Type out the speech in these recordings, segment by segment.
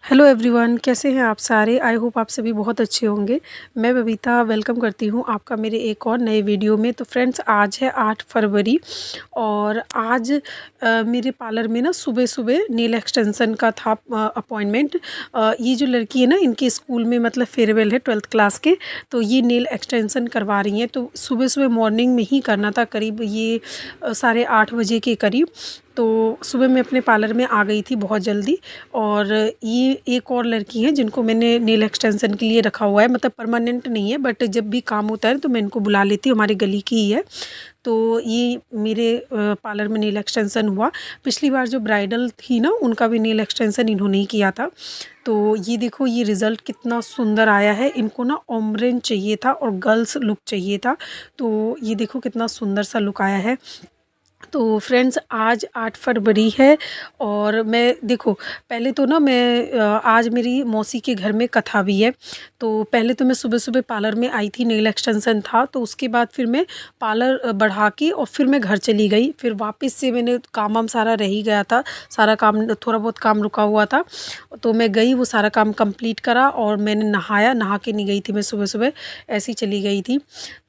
Hello everyone, कैसे हैं आप सारे। आई होप आप सभी बहुत अच्छे होंगे। मैं बबीता वेलकम करती हूं आपका मेरे एक और नए वीडियो में। तो फ्रेंड्स, आज है 8 फरवरी और आज मेरे पार्लर में ना सुबह सुबह नेल एक्सटेंशन का था अपॉइंटमेंट। ये जो लड़की है ना, इनके स्कूल में मतलब फेयरवेल है 12th क्लास के, तो ये नेल एक्सटेंशन करवा रही हैं। तो सुबह सुबह मॉर्निंग में ही करना था, करीब ये 8:30 बजे के करीब। तो सुबह मैं अपने पार्लर में आ गई थी बहुत जल्दी। और ये एक और लड़की हैं जिनको मैंने नेल एक्सटेंशन के लिए रखा हुआ है, मतलब परमानेंट नहीं है, बट जब भी काम होता है तो मैं इनको बुला लेती हूँ। हमारी गली की ही है। तो ये मेरे पार्लर में नेल एक्सटेंशन हुआ। पिछली बार जो ब्राइडल थी ना, उनका भी नेल एक्सटेंशन इन्होंने ही किया था। तो ये देखो, ये रिज़ल्ट कितना सुंदर आया है। इनको ना ऑम्ब्रेन चाहिए था और गर्ल्स लुक चाहिए था। तो ये देखो कितना सुंदर सा लुक आया है। तो फ्रेंड्स, आज 8 फरवरी है और मैं देखो, पहले तो ना मैं आज मेरी मौसी के घर में कथा भी है। तो पहले तो मैं सुबह सुबह पार्लर में आई थी, नेल एक्सटेंशन था, तो उसके बाद फिर मैं पार्लर बढ़ा के और फिर मैं घर चली गई। फिर वापस से मैंने काम वाम सारा रह ही गया था, सारा काम, थोड़ा बहुत काम रुका हुआ था। तो मैं गई, वो सारा काम कंप्लीट करा और मैंने नहाया। नहा के नहीं गई थी मैं सुबह सुबह, ऐसे ही चली गई थी।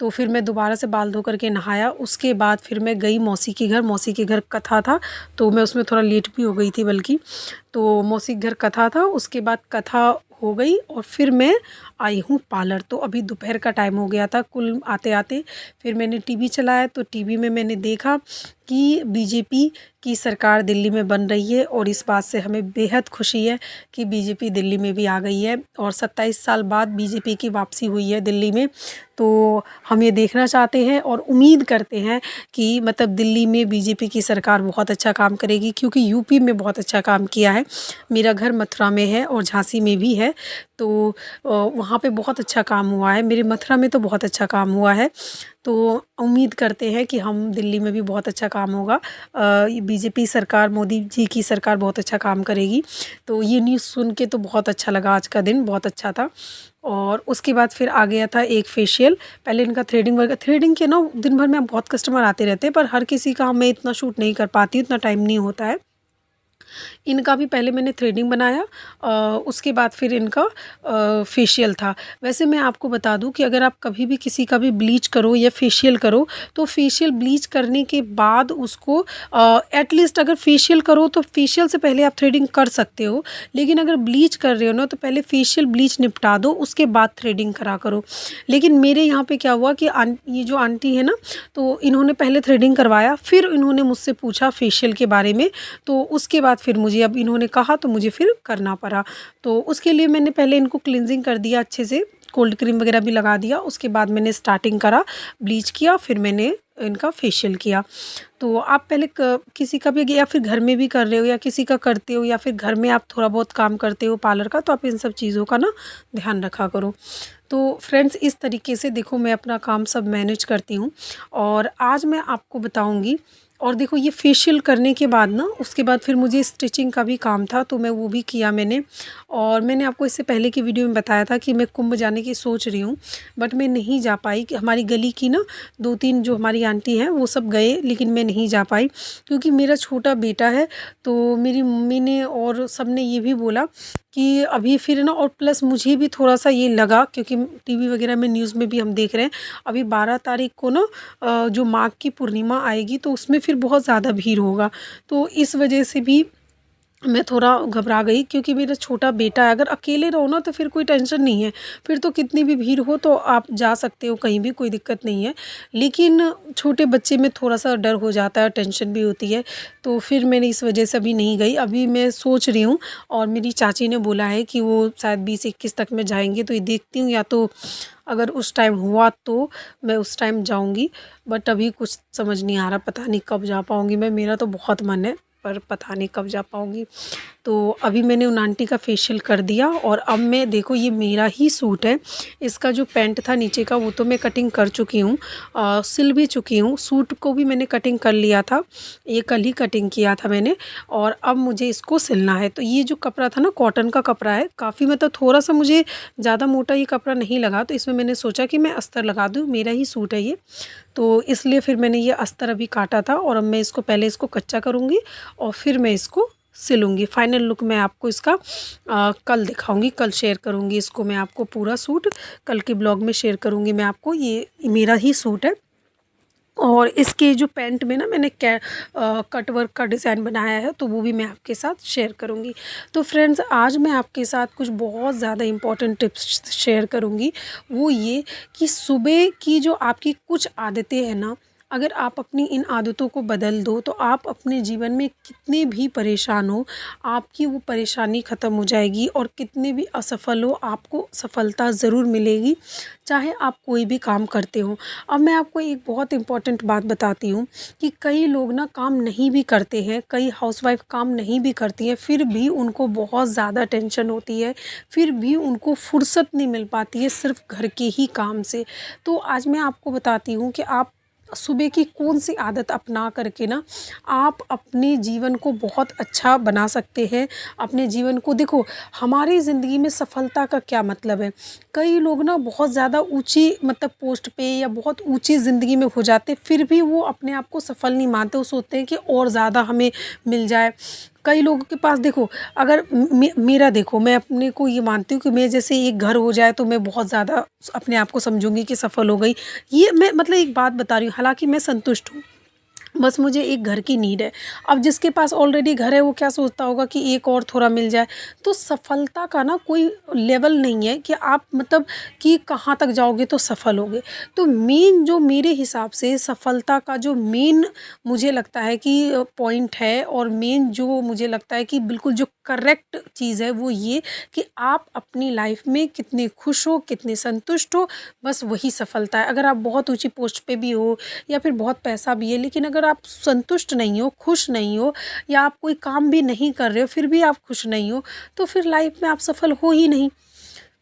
तो फिर मैं दोबारा से बाल धो करके नहाया। उसके बाद फिर मैं गई मौसी के घर। मौसी के घर कथा था, तो मैं उसमें थोड़ा लेट भी हो गई थी बल्कि। तो मौसी के घर कथा था, उसके बाद कथा हो गई और फिर मैं आई हूँ पार्लर। तो अभी दोपहर का टाइम हो गया था कुल आते आते। फिर मैंने टीवी चलाया, तो टीवी में मैंने देखा कि बीजेपी की सरकार दिल्ली में बन रही है और इस बात से हमें बेहद खुशी है कि बीजेपी दिल्ली में भी आ गई है और 27 साल बाद बीजेपी की वापसी हुई है दिल्ली में। तो हम ये देखना चाहते हैं और उम्मीद करते हैं कि मतलब दिल्ली में बीजेपी की सरकार बहुत अच्छा काम करेगी, क्योंकि यूपी में बहुत अच्छा काम किया है। मेरा घर मथुरा में है और झांसी में भी है। तो वहाँ पे बहुत अच्छा काम हुआ है। मेरे मथुरा में तो बहुत अच्छा काम हुआ है। तो उम्मीद करते हैं कि हम दिल्ली में भी बहुत अच्छा काम होगा। बीजेपी सरकार, मोदी जी की सरकार बहुत अच्छा काम करेगी। तो ये न्यूज़ सुन के तो बहुत अच्छा लगा, आज का दिन बहुत अच्छा था। और उसके बाद फिर आ गया था एक फेशियल। पहले इनका थ्रेडिंग वगैरह, थ्रेडिंग के ना दिन भर में बहुत कस्टमर आते रहते हैं, पर हर किसी का मैं इतना शूट नहीं कर पाती, इतना टाइम नहीं होता है। इनका भी पहले मैंने थ्रेडिंग बनाया, उसके बाद फिर इनका फेशियल था। वैसे मैं आपको बता दूं कि अगर आप कभी भी किसी का भी ब्लीच करो या फेशियल करो, तो फेशियल ब्लीच करने के बाद उसको एटलीस्ट, अगर फेशियल करो तो फेशियल से पहले आप थ्रेडिंग कर सकते हो। लेकिन अगर ब्लीच कर रहे हो ना, तो पहले फेशियल ब्लीच निपटा दो, उसके बाद थ्रेडिंग करा करो। लेकिन मेरे यहाँ पे क्या हुआ कि ये जो आंटी है ना, तो इन्होंने पहले थ्रेडिंग करवाया, फिर इन्होंने मुझसे पूछा फेशियल के बारे में। तो उसके बाद फिर मुझे, अब इन्होंने कहा तो मुझे फिर करना पड़ा। तो उसके लिए मैंने पहले इनको क्लिनजिंग कर दिया अच्छे से, कोल्ड क्रीम वगैरह भी लगा दिया। उसके बाद मैंने स्टार्टिंग करा, ब्लीच किया, फिर मैंने इनका फेशियल किया। तो आप पहले किसी का भी, या फिर घर में भी कर रहे हो या किसी का करते हो, या फिर घर में आप थोड़ा बहुत काम करते हो पार्लर का, तो आप इन सब चीज़ों का ना ध्यान रखा करो। तो फ्रेंड्स, इस तरीके से देखो मैं अपना काम सब मैनेज करती हूँ। और आज मैं आपको बताऊँगी। और देखो, ये फेशियल करने के बाद ना, उसके बाद फिर मुझे स्टिचिंग का भी काम था, तो मैं वो भी किया मैंने। और मैंने आपको इससे पहले की वीडियो में बताया था कि मैं कुंभ जाने की सोच रही हूँ, बट मैं नहीं जा पाई। कि हमारी गली की ना 2-3 जो हमारी आंटी हैं वो सब गए, लेकिन मैं नहीं जा पाई क्योंकि मेरा छोटा बेटा है। तो मेरी मम्मी ने और सब ने ये भी बोला कि अभी फिर ना, और प्लस मुझे भी थोड़ा सा ये लगा, क्योंकि टीवी वगैरह में न्यूज़ में भी हम देख रहे हैं, अभी 12 तारीख को ना जो माघ की पूर्णिमा आएगी, तो उसमें फिर बहुत ज़्यादा भीड़ होगा। तो इस वजह से भी मैं थोड़ा घबरा गई, क्योंकि मेरा छोटा बेटा है। अगर अकेले रहो ना तो फिर कोई टेंशन नहीं है, फिर तो कितनी भी भीड़ हो तो आप जा सकते हो कहीं भी, कोई दिक्कत नहीं है। लेकिन छोटे बच्चे में थोड़ा सा डर हो जाता है, टेंशन भी होती है। तो फिर मैंने इस वजह से अभी नहीं गई। अभी मैं सोच रही हूँ, और मेरी चाची ने बोला है कि वो शायद 20-21 तक में जाएंगे, तो ये देखती हूँ, या तो अगर उस टाइम हुआ तो मैं उस टाइम जाऊँगी। बट अभी कुछ समझ नहीं आ रहा, पता नहीं कब जा पाऊँगी मैं। मेरा तो बहुत मन है, पर पता नहीं कब जा पाऊँगी। तो अभी मैंने उन आंटी का फेशियल कर दिया और अब मैं, देखो ये मेरा ही सूट है। इसका जो पैंट था नीचे का, वो तो मैं कटिंग कर चुकी हूँ, सिल भी चुकी हूँ। सूट को भी मैंने कटिंग कर लिया था, ये कल ही कटिंग किया था मैंने। और अब मुझे इसको सिलना है। तो ये जो कपड़ा था ना, कॉटन का कपड़ा है काफ़ी, मतलब थोड़ा सा मुझे ज़्यादा मोटा ये कपड़ा नहीं लगा, तो इसमें मैंने सोचा कि मैं अस्तर लगा दूँ, मेरा ही सूट है ये। तो इसलिए फिर मैंने ये अस्तर अभी काटा था, और अब मैं इसको, पहले इसको कच्चा करूँगी और फिर मैं इसको सिलूँगी। फाइनल लुक मैं आपको इसका कल दिखाऊँगी, कल शेयर करूँगी इसको मैं आपको पूरा सूट, कल के ब्लॉग में शेयर करूँगी मैं आपको। ये मेरा ही सूट है और इसके जो पैंट में ना मैंने कट वर्क का डिज़ाइन बनाया है, तो वो भी मैं आपके साथ शेयर करूँगी। तो फ्रेंड्स, आज मैं आपके साथ कुछ बहुत ज़्यादा इम्पोर्टेंट टिप्स शेयर करूँगी। वो ये कि सुबह की जो आपकी कुछ आदतें हैं ना, अगर आप अपनी इन आदतों को बदल दो तो आप अपने जीवन में कितने भी परेशान हो, आपकी वो परेशानी ख़त्म हो जाएगी और कितने भी असफल हो, आपको सफलता ज़रूर मिलेगी, चाहे आप कोई भी काम करते हो। अब मैं आपको एक बहुत इम्पॉर्टेंट बात बताती हूँ कि कई लोग ना काम नहीं भी करते हैं, कई हाउसवाइफ काम नहीं भी करती हैं, फिर भी उनको बहुत ज़्यादा टेंशन होती है, फिर भी उनको फुर्सत नहीं मिल पाती है सिर्फ घर के ही काम से। तो आज मैं आपको बताती हूँ कि आप सुबह की कौन सी आदत अपना करके ना आप अपने जीवन को बहुत अच्छा बना सकते हैं। अपने जीवन को देखो, हमारी ज़िंदगी में सफलता का क्या मतलब है। कई लोग ना बहुत ज़्यादा ऊंची मतलब पोस्ट पे या बहुत ऊंची ज़िंदगी में हो जाते, फिर भी वो अपने आप को सफल नहीं मानते। वो सोचते हैं कि और ज़्यादा हमें मिल जाए। कई लोगों के पास देखो, अगर मेरा देखो, मैं अपने को ये मानती हूँ कि मैं जैसे एक घर हो जाए तो मैं बहुत ज़्यादा अपने आप को समझूंगी कि सफल हो गई। ये मैं मतलब एक बात बता रही हूँ, हालांकि मैं संतुष्ट हूँ, बस मुझे एक घर की नीड है। अब जिसके पास ऑलरेडी घर है वो क्या सोचता होगा कि एक और थोड़ा मिल जाए। तो सफलता का ना कोई लेवल नहीं है कि आप मतलब कि कहाँ तक जाओगे तो सफल होगे। तो मेन जो मेरे हिसाब से सफलता का जो मेन मुझे लगता है कि पॉइंट है, और मेन जो मुझे लगता है कि बिल्कुल जो करेक्ट चीज़ है, वो ये कि आप अपनी लाइफ में कितने खुश हो, कितने संतुष्ट हो, बस वही सफलता है। अगर आप बहुत ऊंची पोस्ट पे भी हो या फिर बहुत पैसा भी है, लेकिन अगर आप संतुष्ट नहीं हो, खुश नहीं हो, या आप कोई काम भी नहीं कर रहे हो फिर भी आप खुश नहीं हो, तो फिर लाइफ में आप सफल हो ही नहीं।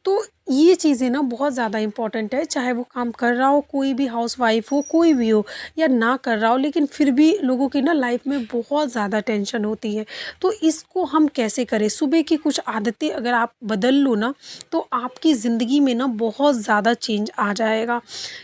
तो ये चीज़ें ना बहुत ज़्यादा इम्पॉर्टेंट है, चाहे वो काम कर रहा हो, कोई भी हाउसवाइफ हो, कोई भी हो, या ना कर रहा हो, लेकिन फिर भी लोगों की ना लाइफ में बहुत ज़्यादा टेंशन होती है। तो इसको हम कैसे करें? सुबह की कुछ आदतें अगर आप बदल लो ना, तो आपकी ज़िंदगी में ना बहुत ज़्यादा चेंज आ जाएगा।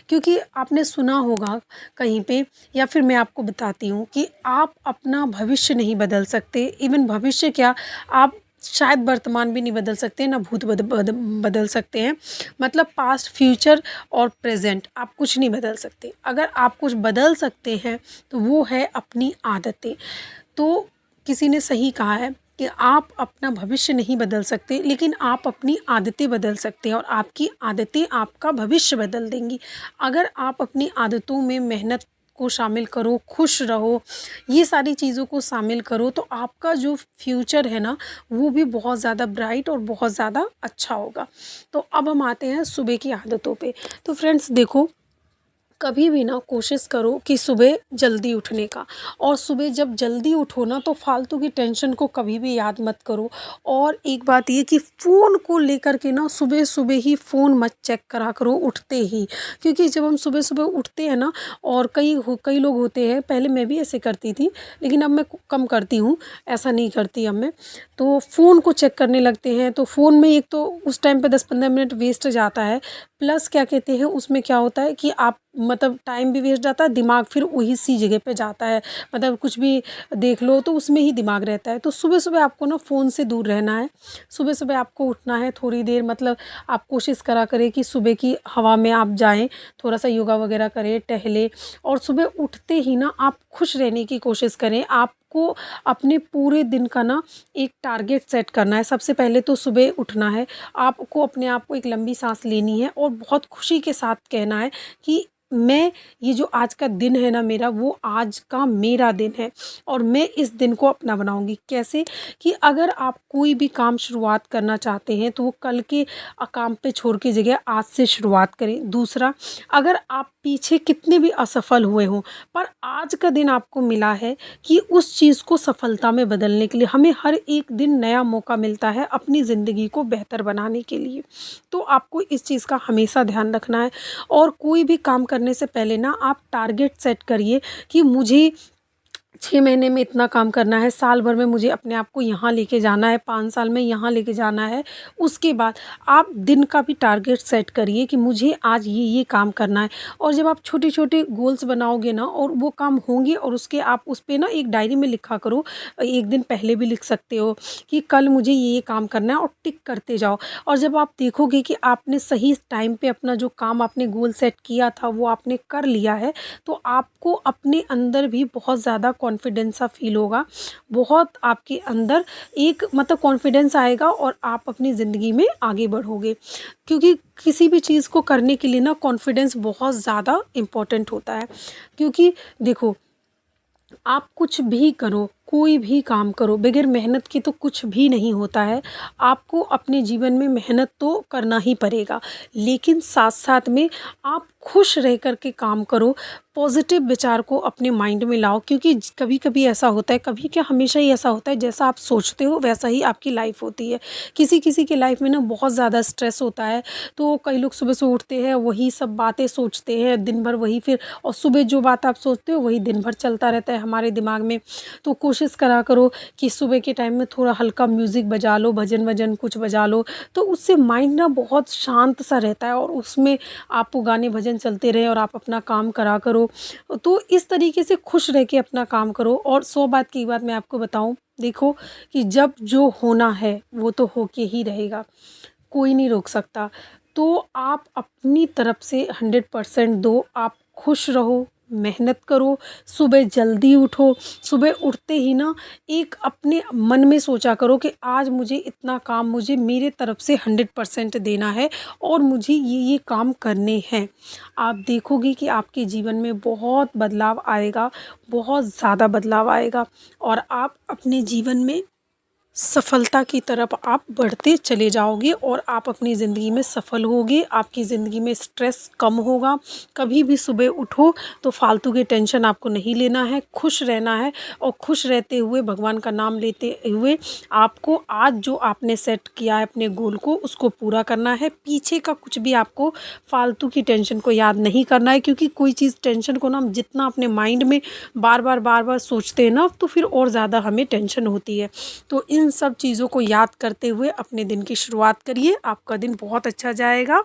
क्योंकि आपने सुना होगा कहीं पे, या फिर मैं आपको बताती हूँ कि आप अपना भविष्य नहीं बदल सकते। इवन भविष्य क्या, आप शायद वर्तमान भी नहीं बदल सकते, ना भूत बदल सकते हैं। मतलब पास्ट, फ्यूचर और प्रेजेंट आप कुछ नहीं बदल सकते। अगर आप कुछ बदल सकते हैं तो वो है अपनी आदतें। तो किसी ने सही कहा है कि आप अपना भविष्य नहीं बदल सकते, लेकिन आप अपनी आदतें बदल सकते हैं, और आपकी आदतें आपका भविष्य बदल देंगी। अगर आप अपनी आदतों में मेहनत को शामिल करो, खुश रहो, ये सारी चीज़ों को शामिल करो, तो आपका जो फ्यूचर है ना, वो भी बहुत ज़्यादा ब्राइट और बहुत ज़्यादा अच्छा होगा। तो अब हम आते हैं सुबह की आदतों पे। तो फ्रेंड्स देखो, कभी भी ना कोशिश करो कि सुबह जल्दी उठने का, और सुबह जब जल्दी उठो ना तो फालतू की टेंशन को कभी भी याद मत करो। और एक बात ये कि फ़ोन को लेकर के ना सुबह सुबह ही फ़ोन मत चेक करा करो उठते ही। क्योंकि जब हम सुबह सुबह उठते हैं ना, और कई लोग होते हैं, पहले मैं भी ऐसे करती थी लेकिन अब मैं कम करती हूँ, ऐसा नहीं करती अब मैं। तो फ़ोन को चेक करने लगते हैं, तो फ़ोन में एक तो उस टाइम पे 10-15 मिनट वेस्ट जाता है, प्लस क्या कहते हैं उसमें क्या होता है कि आप मतलब टाइम भी वेस्ट जाता है, दिमाग फिर वही सी जगह पे जाता है। मतलब कुछ भी देख लो तो उसमें ही दिमाग रहता है। तो सुबह सुबह आपको ना फ़ोन से दूर रहना है। सुबह सुबह आपको उठना है, थोड़ी देर मतलब आप कोशिश करा करें कि सुबह की हवा में आप जाएं, थोड़ा सा योगा वगैरह करें, टहलें, और सुबह उठते ही ना आप खुश रहने की कोशिश करें। आपको अपने पूरे दिन का ना एक टारगेट सेट करना है। सबसे पहले तो सुबह उठना है, आपको अपने आप को एक लंबी सांस लेनी है और बहुत खुशी के साथ कहना है कि मैं, ये जो आज का दिन है ना मेरा, वो आज का मेरा दिन है, और मैं इस दिन को अपना बनाऊंगी। कैसे? कि अगर आप कोई भी काम शुरुआत करना चाहते हैं तो वो कल के काम पे छोड़ के जगह आज से शुरुआत करें। दूसरा, अगर आप पीछे कितने भी असफल हुए हों, पर आज का दिन आपको मिला है कि उस चीज़ को सफलता में बदलने के लिए हमें हर एक दिन नया मौका मिलता है अपनी ज़िंदगी को बेहतर बनाने के लिए। तो आपको इस चीज़ का हमेशा ध्यान रखना है। और कोई भी काम करने से पहले ना आप टारगेट सेट करिए कि मुझे 6 महीने में इतना काम करना है, साल भर में मुझे अपने आप को यहाँ लेके जाना है, 5 साल में यहाँ लेके जाना है। उसके बाद आप दिन का भी टारगेट सेट करिए कि मुझे आज ये काम करना है। और जब आप छोटे-छोटे गोल्स बनाओगे ना और वो काम होंगे और उसके आप उस पे ना एक डायरी में लिखा करो, 1 दिन पहले भी लिख सकते हो कि कल मुझे ये काम करना है और टिक करते जाओ। और जब आप देखोगे कि आपने सही टाइम पे अपना जो काम आपने गोल सेट किया था वो आपने कर लिया है, तो आपको अपने अंदर भी बहुत ज़्यादा कॉन्फिडेंस सा फ़ील होगा। बहुत आपके अंदर एक मतलब कॉन्फिडेंस आएगा और आप अपनी ज़िंदगी में आगे बढ़ोगे। क्योंकि किसी भी चीज़ को करने के लिए ना कॉन्फिडेंस बहुत ज़्यादा इम्पोर्टेंट होता है। क्योंकि देखो, आप कुछ भी करो, कोई भी काम करो, बगैर मेहनत के तो कुछ भी नहीं होता है। आपको अपने जीवन में मेहनत तो करना ही पड़ेगा, लेकिन साथ-साथ में आप खुश रह कर के काम करो, पॉज़िटिव विचार को अपने माइंड में लाओ। क्योंकि कभी-कभी ऐसा होता है, कभी क्या हमेशा ही ऐसा होता है, जैसा आप सोचते हो वैसा ही आपकी लाइफ़ होती है। किसी-किसी की लाइफ़ में ना बहुत ज़्यादा स्ट्रेस होता है, तो कई लोग सुबह से उठते हैं, वही सब बातें सोचते हैं, दिन भर वही फिर और सुबह जो बात आप सोचते हो वही दिन भर चलता रहता है हमारे दिमाग में। तो कोशिश करा करो कि सुबह के टाइम में थोड़ा हल्का म्यूज़िक बजा लो, भजन-वजन कुछ बजा लो, तो उससे माइंड ना बहुत शांत सा रहता है और उसमें आपको गाने भजन चलते रहें और आप अपना काम करा करो। तो इस तरीके से खुश रह के अपना काम करो। और 100 बात की एक बात मैं आपको बताऊँ, देखो कि जब जो होना है वो तो होके ही रहेगा, कोई नहीं रोक सकता। तो आप अपनी तरफ से 100% दो, आप खुश रहो, मेहनत करो, सुबह जल्दी उठो। सुबह उठते ही ना एक अपने मन में सोचा करो कि आज मुझे इतना काम मुझे मेरे तरफ से 100% देना है और मुझे ये काम करने हैं। आप देखोगे कि आपके जीवन में बहुत बदलाव आएगा, बहुत ज़्यादा बदलाव आएगा और आप अपने जीवन में सफलता की तरफ आप बढ़ते चले जाओगे और आप अपनी ज़िंदगी में सफल होगे। आपकी ज़िंदगी में स्ट्रेस कम होगा। कभी भी सुबह उठो तो फालतू की टेंशन आपको नहीं लेना है, खुश रहना है और खुश रहते हुए भगवान का नाम लेते हुए आपको आज जो आपने सेट किया है अपने गोल को उसको पूरा करना है। पीछे का कुछ भी आपको फालतू की टेंशन को याद नहीं करना है, क्योंकि कोई चीज़ टेंशन को ना हम जितना अपने माइंड में बार-बार सोचते हैं ना तो फिर और ज़्यादा हमें टेंशन होती है। तो इन सब चीज़ों को याद करते हुए अपने दिन की शुरुआत करिए, आपका दिन बहुत अच्छा जाएगा।